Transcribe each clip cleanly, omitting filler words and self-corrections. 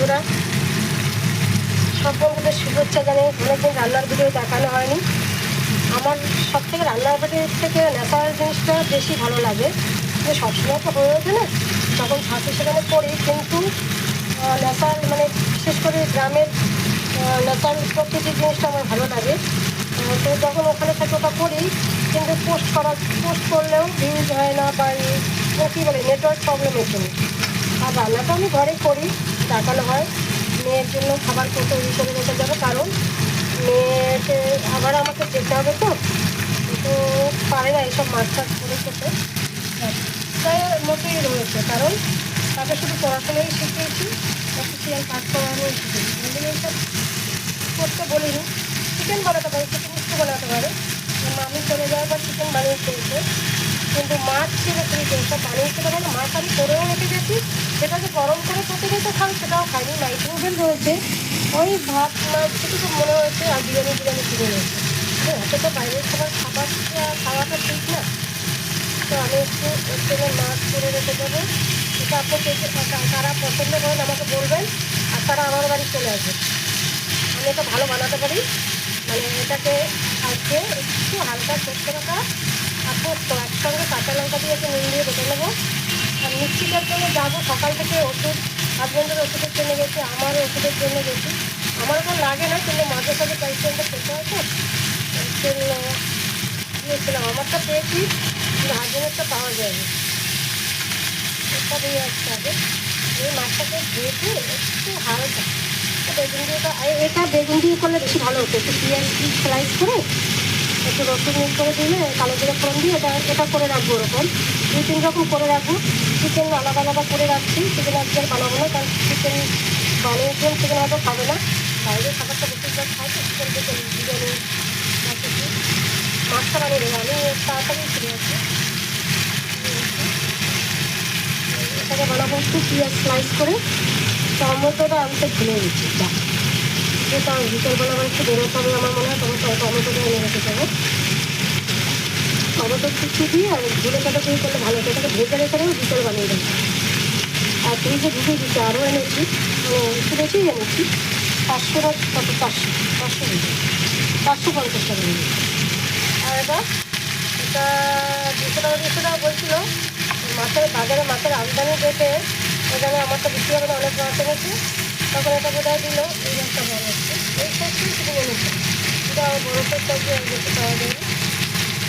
বন্ধুরা, সব বন্ধুদের শুভেচ্ছা জানিয়ে অনেকদিন রান্নার ভিডিও দেখানো হয়নি। আমার সব থেকে রান্নার ভিডিও থেকে ন্যাচারাল জিনিসটা বেশি ভালো লাগে, যে সবসময় তো হয়ে ওঠে না। যখন ছাত্র সেখানে পড়ি, কিন্তু ন্যাচারাল মানে বিশেষ করে গ্রামের ন্যাচারাল প্রকৃতির জিনিসটা আমার ভালো লাগে। তো যখন ওখানে থেকে ওটা করি, কিন্তু পোস্ট করলেও ভিউজ হয় না, বা কী বলে নেটওয়ার্ক প্রবলেমের জন্য। আর রান্নাটা আমি ঘরে করি, দেখানো হয়। মেয়ের জন্য খাবার তৈরি করে রেখে যাবে, কারণ মেয়েকে আবার আমাকে যেতে হবে, তো পারে না এইসব মাছ টাছ করে খেতে। তাই মতোই রয়েছে, কারণ তাকে শুধু পড়াশোনাই শিখিয়েছি, অফিসিয়াল কাজ করানো শিখেছি। এইসব করতে বলিনি। চিকেন বানাতে পারে, চিকেন মিষ্টি বানাতে পারে। আমি চলে যাওয়ার পর চিকেন বানিয়ে খেয়েছে, কিন্তু মাছ ছিল ফ্রিজে, সব বানিয়ে খেতে পারে। মাছ আমি করেও রেখে গেছি, সেটাকে গরম করে প্রতিদিন তো খাই, সেটাও খাইনি। নাইট্রোজেন রয়েছে, ওই ভাত মাছ থেকে তো মনে হয়েছে আর বিরিয়ানি কিনে রয়েছে। এত তো বাইরের খাওয়াটা ঠিক না। তো আমি একটু ওর জন্য মাছ করে রেখে দেবো। এটা আপনাকে কারা পছন্দ করেন আমাকে বলবেন, আর তারা আমার বাড়ি চলে আসবে। আমি এটা ভালো বানাতে পারি। মানে এটাকে আজকে একটু হালকা সরষে রাখা আর পোস্ত একসঙ্গে কাঁচা লঙ্কা দিয়ে একটু নুন দিয়ে বেটে নেবো। আর মিষ্টিটার জন্য যাবো, সকাল থেকে ওষুধ, হাজব্যান্ডের ওষুধের জন্য গেছি, আমারও ওষুধের জন্য গেছি। আমার তো লাগে না, কিন্তু মাঝে সাঝে পেশেন্টে খেতে হয়, তো জন্য গিয়েছিলাম। আমারটা পেয়েছি, কিন্তু হাজব্যান্ডেরটা পাওয়া যায়নি। এটা দিয়ে আসতে হবে। এই মাছটাকে ভেজে একটু হালকা বেগুন দিয়ে, এটা বেগুন দিয়ে করলে বেশি ভালো হতো। একটু পেঁয়াজ স্লাইস করে, একটু রসুন করে দিলে, কালো জিরে ফোড়ন দিয়ে এটা করে রাখবো। ওরকম 2-3 রকম করে রাখবো। চিকেন আলাদা আলাদা করে রাখছি। চিকেন আজকে বানাবো না, কারণ চিকেন বানিয়েছেন, চিকেন হয়তো খাবে না। বাইরে খাবারটা বেশিরভাগ খাই, তো চিকেন থেকে বিরিয়ানি মাছটা বানিয়ে দেবো। আমি তাড়াতাড়ি ফিরে আসি। এটাকে বানাবো একটু পেঁয়াজ স্লাইস করে। টমেটোটা আনতে ভুলে গেছি, যেটা বিকেলবেলা আমার একটু বেরোতে হবে, আমার মনে হয় টমেটোটা এনে রেখে যাবো। টমেটো কুচি দিয়ে আর ধুলে কাটা দিয়ে করলে ভালো হতো। এটাকে ভেজে রেখে দেবো, বিকেল বানিয়ে দেবো। আর ফ্রিজে ঢুকিয়ে দিচ্ছি, আরও এনেছি, একটু বেশিই এনেছি। 500 না কত, 550 টাকা নিয়েছি। আর এটা 200 টাকা বলছিল। বাজারে মাছের আমদানি দেখে এখানে আমার তো বিক্রি হবে না, অনেক মাছ এনেছি। তখন এটা বোধহয় দিল, এই মাছটা বড় হচ্ছে, এই সাইজটাই শুধু এনেছে। এটা বড় সাইজটা দিয়ে বেশি পাওয়া যায়নি।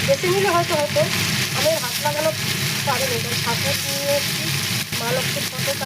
বেশি নিলে হয়তো আমি হাত লাগানো পারিনি, কারণ ঠাকুর নিয়ে এসেছি, মা লক্ষ্মীর ফটো।